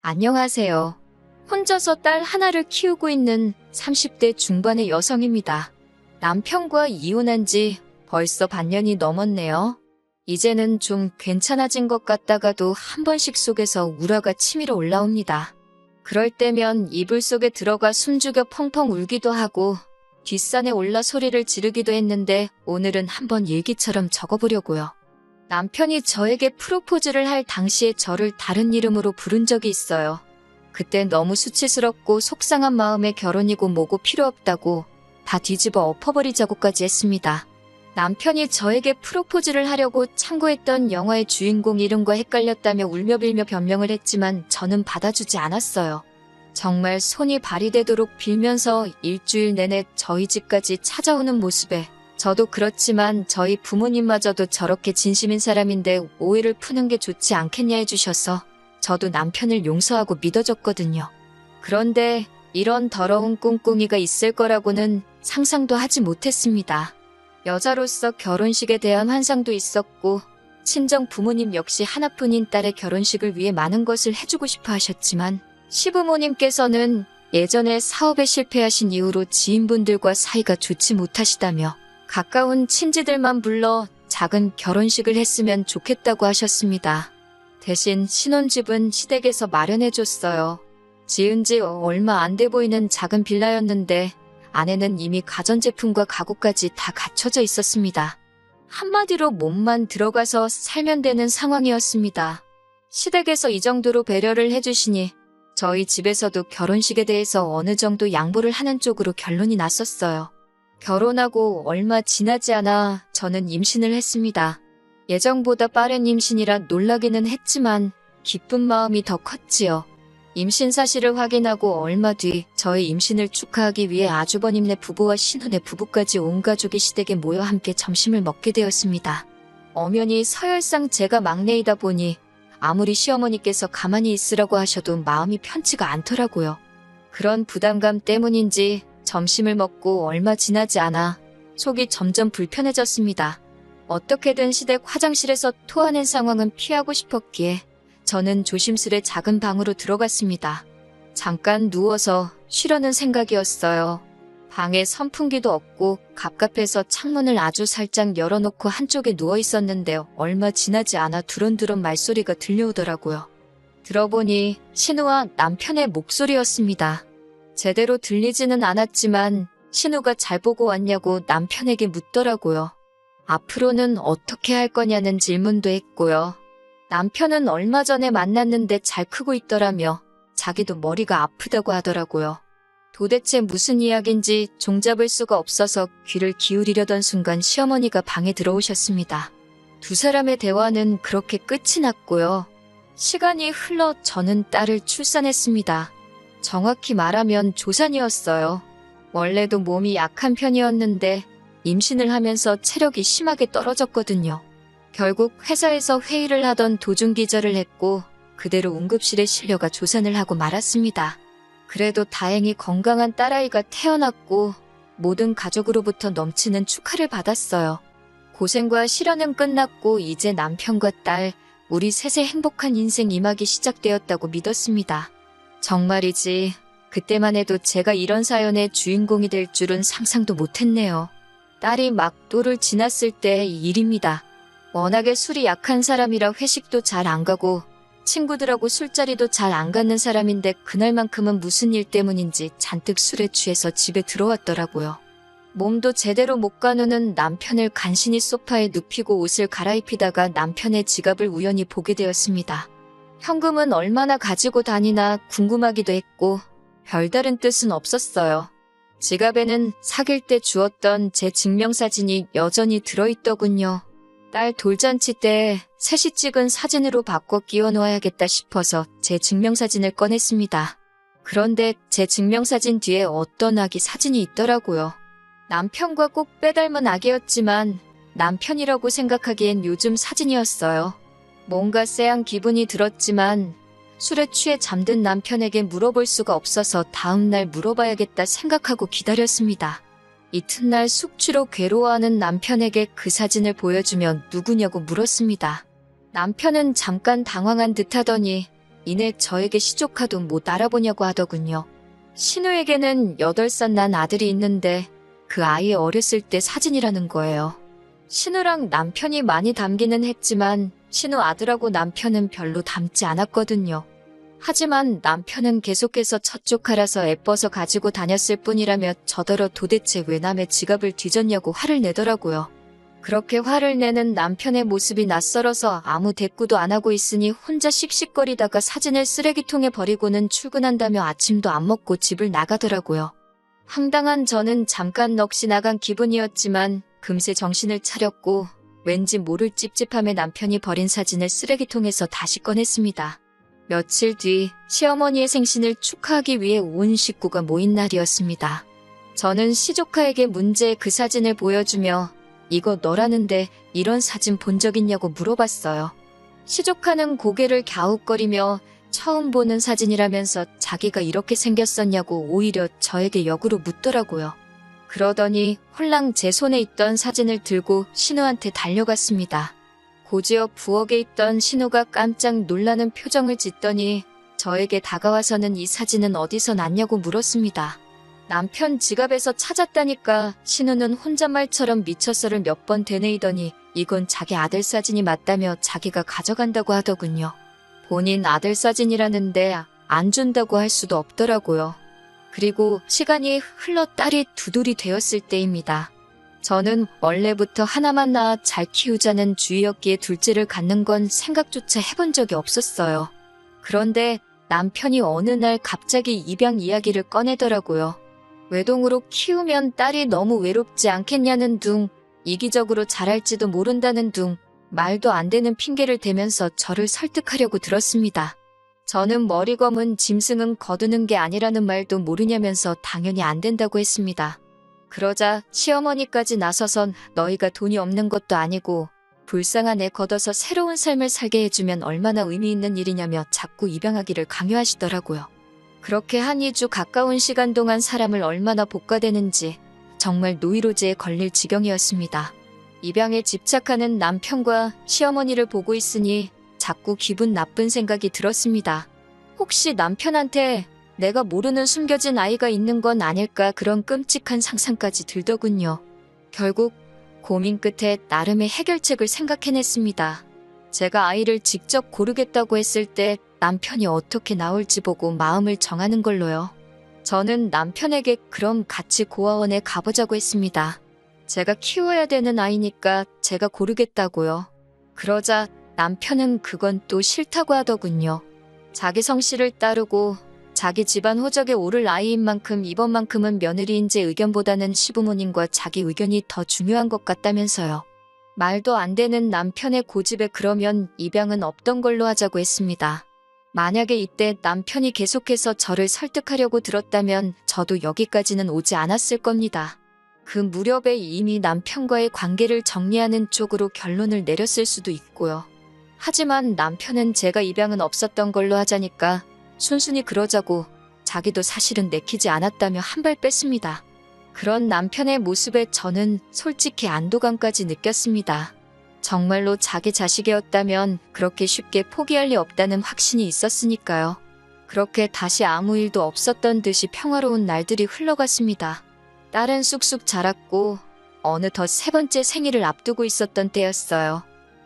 안녕하세요. 혼자서 딸 하나를 키우고 있는 30대 중반의 여성입니다. 남편과 이혼한 지 벌써 반년이 넘었네요. 이제는 좀 괜찮아진 것 같다가도 한 번씩 속에서 우라가 치밀어 올라옵니다. 그럴 때면 이불 속에 들어가 숨죽여 펑펑 울기도 하고 뒷산에 올라 소리를 지르기도 했는데 오늘은 한번 일기처럼 적어보려고요. 남편이 저에게 프로포즈를 할 당시에 저를 다른 이름으로 부른 적이 있어요. 그때 너무 수치스럽고 속상한 마음에 결혼이고 뭐고 필요 없다고 다 뒤집어 엎어버리자고까지 했습니다. 남편이 저에게 프로포즈를 하려고 참고했던 영화의 주인공 이름과 헷갈렸다며 울며 빌며 변명을 했지만 저는 받아주지 않았어요. 정말 손이 발이 되도록 빌면서 일주일 내내 저희 집까지 찾아오는 모습에 저도 그렇지만 저희 부모님마저도 저렇게 진심인 사람인데 오해를 푸는 게 좋지 않겠냐 해주셔서 저도 남편을 용서하고 믿어줬거든요. 그런데 이런 더러운 꿍꿍이가 있을 거라고는 상상도 하지 못했습니다. 여자로서 결혼식에 대한 환상도 있었고 친정 부모님 역시 하나뿐인 딸의 결혼식을 위해 많은 것을 해주고 싶어 하셨지만 시부모님께서는 예전에 사업에 실패하신 이후로 지인분들과 사이가 좋지 못하시다며 가까운 친지들만 불러 작은 결혼식을 했으면 좋겠다고 하셨습니다. 대신 신혼집은 시댁에서 마련해줬어요. 지은 지 얼마 안 돼 보이는 작은 빌라였는데 안에는 이미 가전제품과 가구까지 다 갖춰져 있었습니다. 한마디로 몸만 들어가서 살면 되는 상황이었습니다. 시댁에서 이 정도로 배려를 해주시니 저희 집에서도 결혼식에 대해서 어느 정도 양보를 하는 쪽으로 결론이 났었어요. 결혼하고 얼마 지나지 않아 저는 임신을 했습니다. 예정보다 빠른 임신이라 놀라기는 했지만 기쁜 마음이 더 컸지요. 임신 사실을 확인하고 얼마 뒤 저의 임신을 축하하기 위해 아주버님네 부부와 신혼의 부부까지 온 가족이 시댁에 모여 함께 점심을 먹게 되었습니다. 엄연히 서열상 제가 막내이다 보니 아무리 시어머니께서 가만히 있으라고 하셔도 마음이 편치가 않더라고요. 그런 부담감 때문인지 점심을 먹고 얼마 지나지 않아 속이 점점 불편해졌습니다. 어떻게든 시댁 화장실에서 토하는 상황은 피하고 싶었기에 저는 조심스레 작은 방으로 들어갔습니다. 잠깐 누워서 쉬려는 생각이었어요. 방에 선풍기도 없고 갑갑해서 창문을 아주 살짝 열어놓고 한쪽에 누워 있었는데 얼마 지나지 않아 두런두런 말소리가 들려오더라고요. 들어보니 신우와 남편의 목소리였습니다. 제대로 들리지는 않았지만 신우가 잘 보고 왔냐고 남편에게 묻더라고요. 앞으로는 어떻게 할 거냐는 질문도 했고요. 남편은 얼마 전에 만났는데 잘 크고 있더라며 자기도 머리가 아프다고 하더라고요. 도대체 무슨 이야기인지 종잡을 수가 없어서 귀를 기울이려던 순간 시어머니가 방에 들어오셨습니다. 두 사람의 대화는 그렇게 끝이 났고요. 시간이 흘러 저는 딸을 출산했습니다. 정확히 말하면 조산이었어요. 원래도 몸이 약한 편이었는데 임신을 하면서 체력이 심하게 떨어졌거든요. 결국 회사에서 회의를 하던 도중 기절을 했고 그대로 응급실에 실려가 조산을 하고 말았습니다. 그래도 다행히 건강한 딸아이가 태어났고 모든 가족으로부터 넘치는 축하를 받았어요. 고생과 시련은 끝났고 이제 남편과 딸, 우리 셋의 행복한 인생 이막이 시작되었다고 믿었습니다. 정말이지 그때만 해도 제가 이런 사연의 주인공이 될 줄은 상상도 못했네요. 딸이 막도를 지났을 때의 일입니다. 워낙에 술이 약한 사람이라 회식도 잘 안 가고 친구들하고 술자리도 잘 안 가는 사람인데 그날만큼은 무슨 일 때문인지 잔뜩 술에 취해서 집에 들어왔더라고요. 몸도 제대로 못 가누는 남편을 간신히 소파에 눕히고 옷을 갈아입히다가 남편의 지갑을 우연히 보게 되었습니다. 현금은 얼마나 가지고 다니나 궁금하기도 했고 별다른 뜻은 없었어요. 지갑에는 사귈 때 주었던 제 증명사진이 여전히 들어있더군요. 딸 돌잔치 때 셋이 찍은 사진으로 바꿔 끼워 놓아야겠다 싶어서 제 증명사진을 꺼냈습니다. 그런데 제 증명사진 뒤에 어떤 아기 사진이 있더라고요. 남편과 꼭 빼닮은 아기였지만 남편이라고 생각하기엔 요즘 사진이었어요. 뭔가 쎄한 기분이 들었지만 술에 취해 잠든 남편에게 물어볼 수가 없어서 다음날 물어봐야겠다 생각하고 기다렸습니다. 이튿날 숙취로 괴로워하는 남편에게 그 사진을 보여주며 누구냐고 물었습니다. 남편은 잠깐 당황한 듯 하더니 이내 저에게 시조카도 못 알아보냐고 하더군요. 신우에게는 8살 난 아들이 있는데 그 아이의 어렸을 때 사진이라는 거예요. 신우랑 남편이 많이 닮기는 했지만 신우 아들하고 남편은 별로 닮지 않았거든요. 하지만 남편은 계속해서 첫 조카라서 예뻐서 가지고 다녔을 뿐이라며 저더러 도대체 왜 남의 지갑을 뒤졌냐고 화를 내더라고요. 그렇게 화를 내는 남편의 모습이 낯설어서 아무 대꾸도 안 하고 있으니 혼자 씩씩거리다가 사진을 쓰레기통에 버리고는 출근한다며 아침도 안 먹고 집을 나가더라고요. 황당한 저는 잠깐 넋이 나간 기분이었지만 금세 정신을 차렸고 왠지 모를 찝찝함에 남편이 버린 사진을 쓰레기통에서 다시 꺼냈습니다. 며칠 뒤 시어머니의 생신을 축하하기 위해 온 식구가 모인 날이었습니다. 저는 시조카에게 문제의 그 사진을 보여주며 이거 너라는데 이런 사진 본 적 있냐고 물어봤어요. 시조카는 고개를 갸웃거리며 처음 보는 사진이라면서 자기가 이렇게 생겼었냐고 오히려 저에게 역으로 묻더라고요. 그러더니 홀랑 제 손에 있던 사진을 들고 신우한테 달려갔습니다. 고지어 부엌에 있던 신우가 깜짝 놀라는 표정을 짓더니 저에게 다가와서는 이 사진은 어디서 났냐고 물었습니다. 남편 지갑에서 찾았다니까 신우는 혼잣말처럼 미쳐서를 몇 번 되뇌이더니 이건 자기 아들 사진이 맞다며 자기가 가져간다고 하더군요. 본인 아들 사진이라는데 안 준다고 할 수도 없더라고요. 그리고 시간이 흘러 딸이 2돌이 되었을 때입니다. 저는 원래부터 하나만 낳아 잘 키우자는 주의였기에 둘째를 갖는 건 생각조차 해본 적이 없었어요. 그런데 남편이 어느 날 갑자기 입양 이야기를 꺼내더라고요. 외동으로 키우면 딸이 너무 외롭지 않겠냐는 둥, 이기적으로 자랄지도 모른다는 둥, 말도 안 되는 핑계를 대면서 저를 설득하려고 들었습니다. 저는 머리 검은 짐승은 거두는 게 아니라는 말도 모르냐면서 당연히 안 된다고 했습니다. 그러자 시어머니까지 나서선 너희가 돈이 없는 것도 아니고 불쌍한 애 걷어서 새로운 삶을 살게 해주면 얼마나 의미 있는 일이냐며 자꾸 입양하기를 강요하시더라고요. 그렇게 한 2주 가까운 시간 동안 사람을 얼마나 볶아대는지 정말 노이로제에 걸릴 지경이었습니다. 입양에 집착하는 남편과 시어머니를 보고 있으니 자꾸 기분 나쁜 생각이 들었습니다. 혹시 남편한테 내가 모르는 숨겨진 아이가 있는 건 아닐까 그런 끔찍한 상상까지 들더군요. 결국 고민 끝에 나름의 해결책을 생각해냈습니다. 제가 아이를 직접 고르겠다고 했을 때 남편이 어떻게 나올지 보고 마음을 정하는 걸로요. 저는 남편에게 그럼 같이 고아원에 가보자고 했습니다. 제가 키워야 되는 아이니까 제가 고르겠다고요. 그러자 남편은 그건 또 싫다고 하더군요. 자기 성씨를 따르고 자기 집안 호적에 오를 아이인 만큼 이번만큼은 며느리인제 의견보다는 시부모님과 자기 의견이 더 중요한 것 같다면서요. 말도 안 되는 남편의 고집에 그러면 입양은 없던 걸로 하자고 했습니다. 만약에 이때 남편이 계속해서 저를 설득하려고 들었다면 저도 여기까지는 오지 않았을 겁니다. 그 무렵에 이미 남편과의 관계를 정리하는 쪽으로 결론을 내렸을 수도 있고요. 하지만 남편은 제가 입양은 없었던 걸로 하자니까 순순히 그러자고 자기도 사실은 내키지 않았다며 한 발 뺐습니다. 그런 남편의 모습에 저는 솔직히 안도감까지 느꼈습니다. 정말로 자기 자식이었다면 그렇게 쉽게 포기할 리 없다는 확신이 있었으니까요. 그렇게 다시 아무 일도 없었던 듯이 평화로운 날들이 흘러갔습니다. 딸은 쑥쑥 자랐고 어느덧 3번째 생일을 앞두고 있었던 때였어요.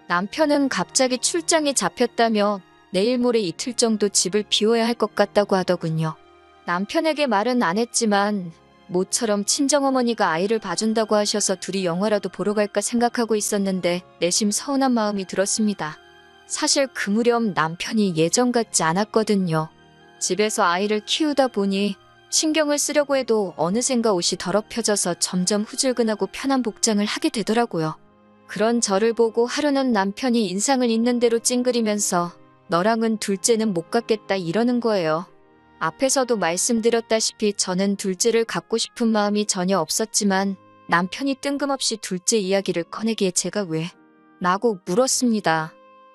남편은 갑자기 출장에 잡혔다며 내일 모레 이틀 정도 집을 비워야 할 것 같다고 하더군요. 남편에게 말은 안 했지만 모처럼 친정어머니가 아이를 봐준다고 하셔서 둘이 영화라도 보러 갈까 생각하고 있었는데 내심 서운한 마음이 들었습니다. 사실 그 무렵 남편이 예전 같지 않았거든요. 집에서 아이를 키우다 보니 신경을 쓰려고 해도 어느샌가 옷이 더럽혀져서 점점 후줄근하고 편한 복장을 하게 되더라고요. 그런 저를 보고 하루는 남편이 인상을 있는 대로 찡그리면서 너랑은 둘째는 못 갖겠다 이러는 거예요. 앞에서도 말씀드렸다시피 저는 둘째를 갖고 싶은 마음이 전혀 없었지만 남편이 뜬금없이 둘째 이야기를 꺼내기에 제가 왜? 라고 물었습니다.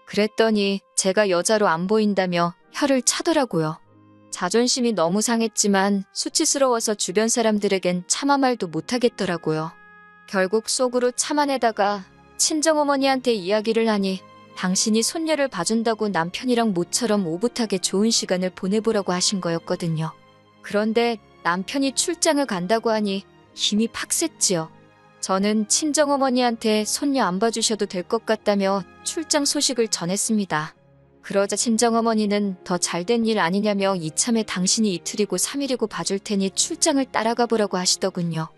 그랬더니 제가 여자로 안 보인다며 혀를 차더라고요. 자존심이 너무 상했지만 수치스러워서 주변 사람들에겐 차마 말도 못하겠더라고요. 결국 속으로 참아내다가 친정어머니한테 이야기를 하니 당신이 손녀를 봐준다고 남편이랑 모처럼 오붓하게 좋은 시간을 보내보라고 하신 거였거든요. 그런데 남편이 출장을 간다고 하니 힘이 팍 셌지요. 저는 친정어머니한테 손녀 안 봐주셔도 될 것 같다며 출장 소식을 전했습니다. 그러자 친정어머니는 더 잘된 일 아니냐며 이참에 당신이 이틀이고 3일이고 봐줄 테니 출장을 따라가 보라고 하시더군요.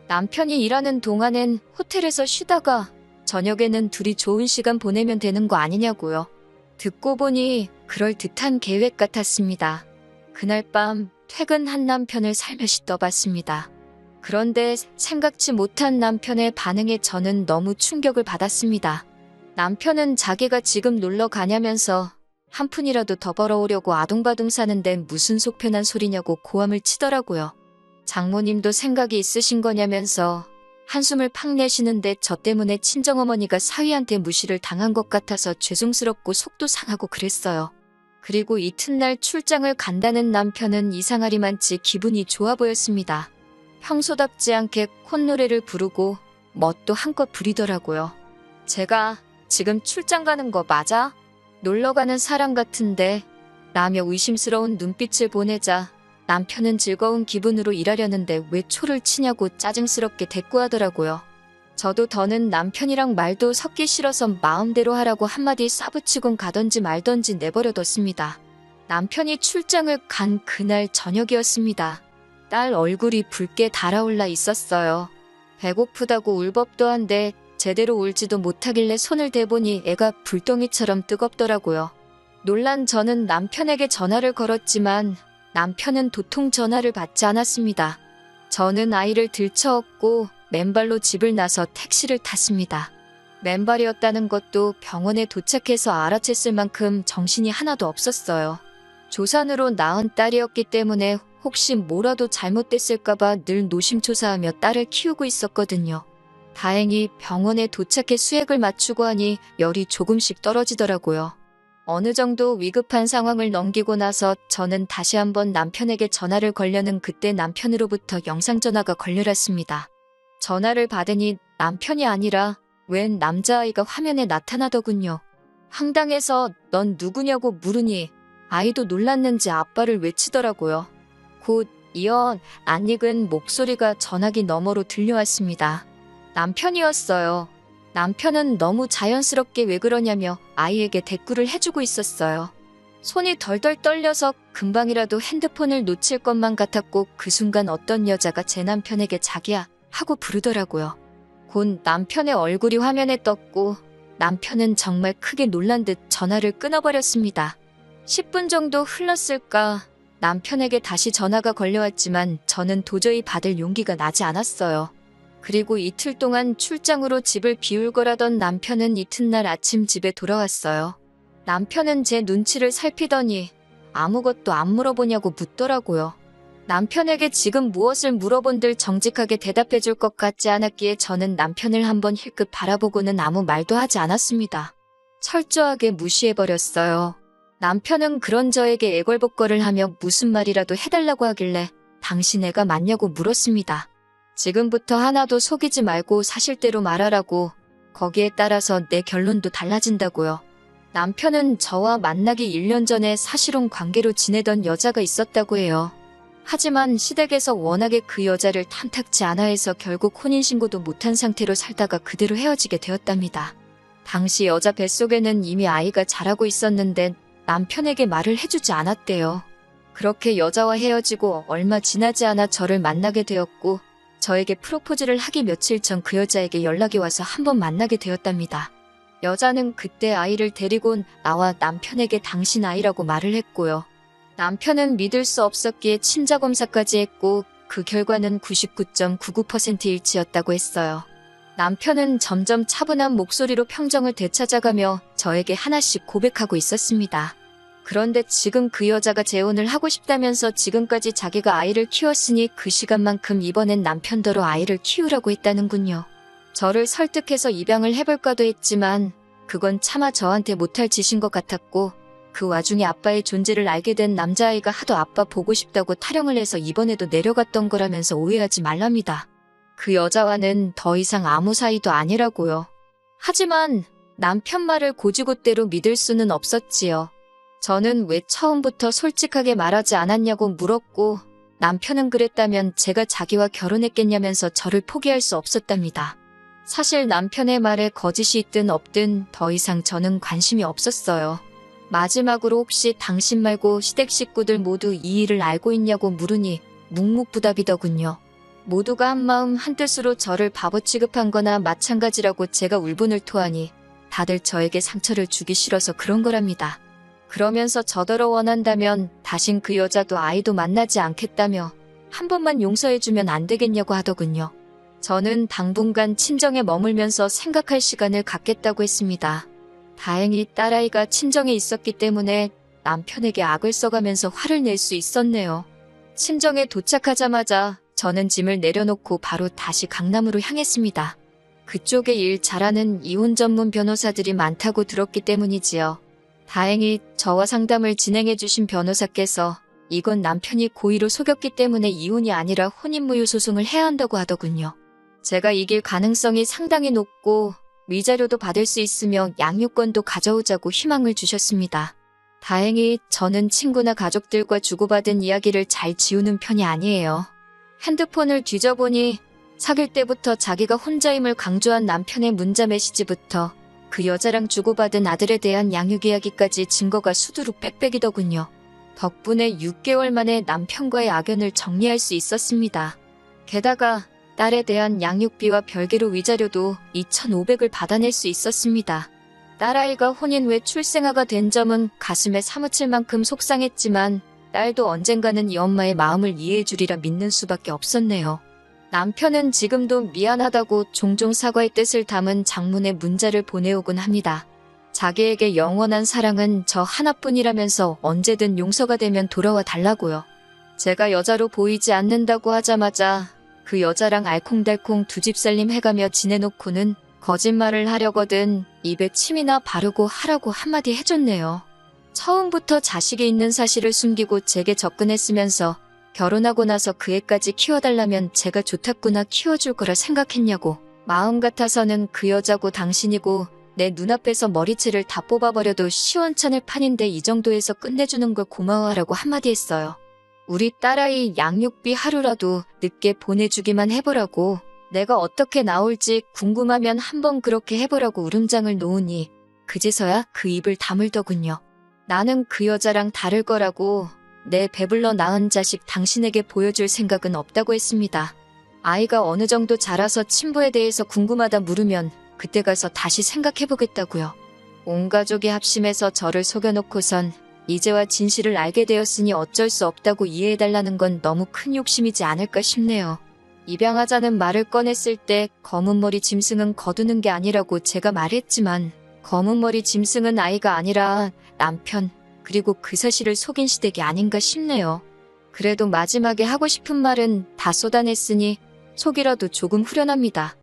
남편이 일하는 동안엔 호텔에서 쉬다가 저녁에는 둘이 좋은 시간 보내면 되는 거 아니냐고요. 듣고 보니 그럴듯한 계획 같았습니다. 그날 밤 퇴근한 남편을 살며시 떠봤습니다. 그런데 생각지 못한 남편의 반응에 저는 너무 충격을 받았습니다. 남편은 자기가 지금 놀러 가냐면서 한 푼이라도 더 벌어오려고 아둥바둥 사는데 무슨 속편한 소리냐고 고함을 치더라고요. 장모님도 생각이 있으신 거냐면서 한숨을 팍 내쉬는데 저 때문에 친정어머니가 사위한테 무시를 당한 것 같아서 죄송스럽고 속도 상하고 그랬어요. 그리고 이튿날 출장을 간다는 남편은 이상하리만치 기분이 좋아 보였습니다. 평소답지 않게 콧노래를 부르고 멋도 한껏 부리더라고요. 제가 지금 출장 가는 거 맞아? 놀러 가는 사람 같은데? 라며 의심스러운 눈빛을 보내자 남편은 즐거운 기분으로 일하려는데 왜 초를 치냐고 짜증스럽게 대꾸하더라고요. 저도 더는 남편이랑 말도 섞기 싫어서 마음대로 하라고 한마디 싸붙이곤 가던지 말던지 내버려뒀습니다. 남편이 출장을 간 그날 저녁이었습니다. 딸 얼굴이 붉게 달아올라 있었어요. 배고프다고 울 법도 한데 제대로 울지도 못하길래 손을 대보니 애가 불덩이처럼 뜨겁더라고요. 놀란 저는 남편에게 전화를 걸었지만 남편은 도통 전화를 받지 않았습니다. 저는 아이를 들쳐업고 맨발로 집을 나서 택시를 탔습니다. 맨발이었다는 것도 병원에 도착해서 알아챘을 만큼 정신이 하나도 없었어요. 조산으로 낳은 딸이었기 때문에 혹시 뭐라도 잘못됐을까봐 늘 노심초사하며 딸을 키우고 있었거든요. 다행히 병원에 도착해 수액을 맞추고 하니 열이 조금씩 떨어지더라고요. 어느 정도 위급한 상황을 넘기고 나서 저는 다시 한번 남편에게 전화를 걸려는 그때 남편으로부터 영상전화가 걸려왔습니다. 전화를 받으니 남편이 아니라 웬 남자아이가 화면에 나타나더군요. 황당해서 넌 누구냐고 물으니 아이도 놀랐는지 아빠를 외치더라고요. 곧 이어 낯익은 목소리가 전화기 너머로 들려왔습니다. 남편이었어요. 남편은 너무 자연스럽게 왜 그러냐며 아이에게 대꾸를 해주고 있었어요. 손이 덜덜 떨려서 금방이라도 핸드폰을 놓칠 것만 같았고 그 순간 어떤 여자가 제 남편에게 자기야 하고 부르더라고요. 곧 남편의 얼굴이 화면에 떴고 남편은 정말 크게 놀란 듯 전화를 끊어버렸습니다. 10분 정도 흘렀을까 남편에게 다시 전화가 걸려왔지만 저는 도저히 받을 용기가 나지 않았어요. 그리고 이틀 동안 출장으로 집을 비울거라던 남편은 이튿날 아침 집에 돌아왔어요. 남편은 제 눈치를 살피더니 아무것도 안 물어보냐고 묻더라고요. 남편에게 지금 무엇을 물어본들 정직하게 대답해 줄 것 같지 않았기에 저는 남편을 한번 힐끗 바라보고는 아무 말도 하지 않았습니다. 철저하게 무시해버렸어요. 남편은 그런 저에게 애걸복걸을 하며 무슨 말이라도 해달라고 하길래 당신 애가 맞냐고 물었습니다. 지금부터 하나도 속이지 말고 사실대로 말하라고. 거기에 따라서 내 결론도 달라진다고요. 남편은 저와 만나기 1년 전에 사실혼 관계로 지내던 여자가 있었다고 해요. 하지만 시댁에서 워낙에 그 여자를 탐탁지 않아 해서 결국 혼인신고도 못한 상태로 살다가 그대로 헤어지게 되었답니다. 당시 여자 뱃속에는 이미 아이가 자라고 있었는데 남편에게 말을 해주지 않았대요. 그렇게 여자와 헤어지고 얼마 지나지 않아 저를 만나게 되었고 저에게 프로포즈를 하기 며칠 전 그 여자에게 연락이 와서 한번 만나게 되었답니다. 여자는 그때 아이를 데리고 나와 남편에게 당신 아이라고 말을 했고요. 남편은 믿을 수 없었기에 친자검사까지 했고 그 결과는 99.99% 일치였다고 했어요. 남편은 점점 차분한 목소리로 평정을 되찾아가며 저에게 하나씩 고백하고 있었습니다. 그런데 지금 그 여자가 재혼을 하고 싶다면서 지금까지 자기가 아이를 키웠으니 그 시간만큼 이번엔 남편더러 아이를 키우라고 했다는군요. 저를 설득해서 입양을 해볼까도 했지만 그건 차마 저한테 못할 짓인 것 같았고 그 와중에 아빠의 존재를 알게 된 남자아이가 하도 아빠 보고 싶다고 타령을 해서 이번에도 내려갔던 거라면서 오해하지 말랍니다. 그 여자와는 더 이상 아무 사이도 아니라고요. 하지만 남편 말을 곧이곧대로 믿을 수는 없었지요. 저는 왜 처음부터 솔직하게 말하지 않았냐고 물었고 남편은 그랬다면 제가 자기와 결혼했겠냐면서 저를 포기할 수 없었답니다. 사실 남편의 말에 거짓이 있든 없든 더 이상 저는 관심이 없었어요. 마지막으로 혹시 당신 말고 시댁 식구들 모두 이 일을 알고 있냐고 물으니 묵묵부답이더군요. 모두가 한마음 한뜻으로 저를 바보 취급한 거나 마찬가지라고 제가 울분을 토하니 다들 저에게 상처를 주기 싫어서 그런 거랍니다. 그러면서 저더러 원한다면 다신 그 여자도 아이도 만나지 않겠다며 한 번만 용서해주면 안 되겠냐고 하더군요. 저는 당분간 친정에 머물면서 생각할 시간을 갖겠다고 했습니다. 다행히 딸아이가 친정에 있었기 때문에 남편에게 악을 써가면서 화를 낼 수 있었네요. 친정에 도착하자마자 저는 짐을 내려놓고 바로 다시 강남으로 향했습니다. 그쪽에 일 잘하는 이혼 전문 변호사들이 많다고 들었기 때문이지요. 다행히 저와 상담을 진행해주신 변호사께서 이건 남편이 고의로 속였기 때문에 이혼이 아니라 혼인무효 소송을 해야 한다고 하더군요. 제가 이길 가능성이 상당히 높고 위자료도 받을 수 있으며 양육권도 가져오자고 희망을 주셨습니다. 다행히 저는 친구나 가족들과 주고받은 이야기를 잘 지우는 편이 아니에요. 핸드폰을 뒤져보니 사귈 때부터 자기가 혼자임을 강조한 남편의 문자 메시지부터 그 여자랑 주고받은 아들에 대한 양육 이야기까지 증거가 수두룩 빽빽이더군요. 덕분에 6개월 만에 남편과의 악연을 정리할 수 있었습니다. 게다가 딸에 대한 양육비와 별개로 위자료도 2,500을 받아낼 수 있었습니다. 딸아이가 혼인 후에 출생아가 된 점은 가슴에 사무칠 만큼 속상했지만 딸도 언젠가는 이 엄마의 마음을 이해해주리라 믿는 수밖에 없었네요. 남편은 지금도 미안하다고 종종 사과의 뜻을 담은 장문의 문자를 보내오곤 합니다. 자기에게 영원한 사랑은 저 하나뿐이라면서 언제든 용서가 되면 돌아와 달라고요. 제가 여자로 보이지 않는다고 하자마자 그 여자랑 알콩달콩 두 집 살림 해가며 지내놓고는 거짓말을 하려거든 입에 침이나 바르고 하라고 한마디 해줬네요. 처음부터 자식이 있는 사실을 숨기고 제게 접근했으면서 결혼하고 나서 그 애까지 키워달라면 제가 좋다구나 키워줄 거라 생각했냐고. 마음 같아서는 그 여자고 당신이고 내 눈앞에서 머리채를 다 뽑아버려도 시원찮을 판인데 이 정도에서 끝내주는 걸 고마워하라고 한마디 했어요. 우리 딸아이 양육비 하루라도 늦게 보내주기만 해보라고. 내가 어떻게 나올지 궁금하면 한번 그렇게 해보라고 울음장을 놓으니 그제서야 그 입을 다물더군요. 나는 그 여자랑 다를 거라고. 내 배불러 낳은 자식 당신에게 보여줄 생각은 없다고 했습니다. 아이가 어느 정도 자라서 친부에 대해서 궁금하다 물으면 그때 가서 다시 생각해보겠다고요. 온 가족이 합심해서 저를 속여놓고선 이제와 진실을 알게 되었으니 어쩔 수 없다고 이해해달라는 건 너무 큰 욕심이지 않을까 싶네요. 입양하자는 말을 꺼냈을 때 검은 머리 짐승은 거두는 게 아니라고 제가 말했지만 검은 머리 짐승은 아이가 아니라 남편, 그리고 그 사실을 속인 시댁이 아닌가 싶네요. 그래도 마지막에 하고 싶은 말은 다 쏟아냈으니 속이라도 조금 후련합니다.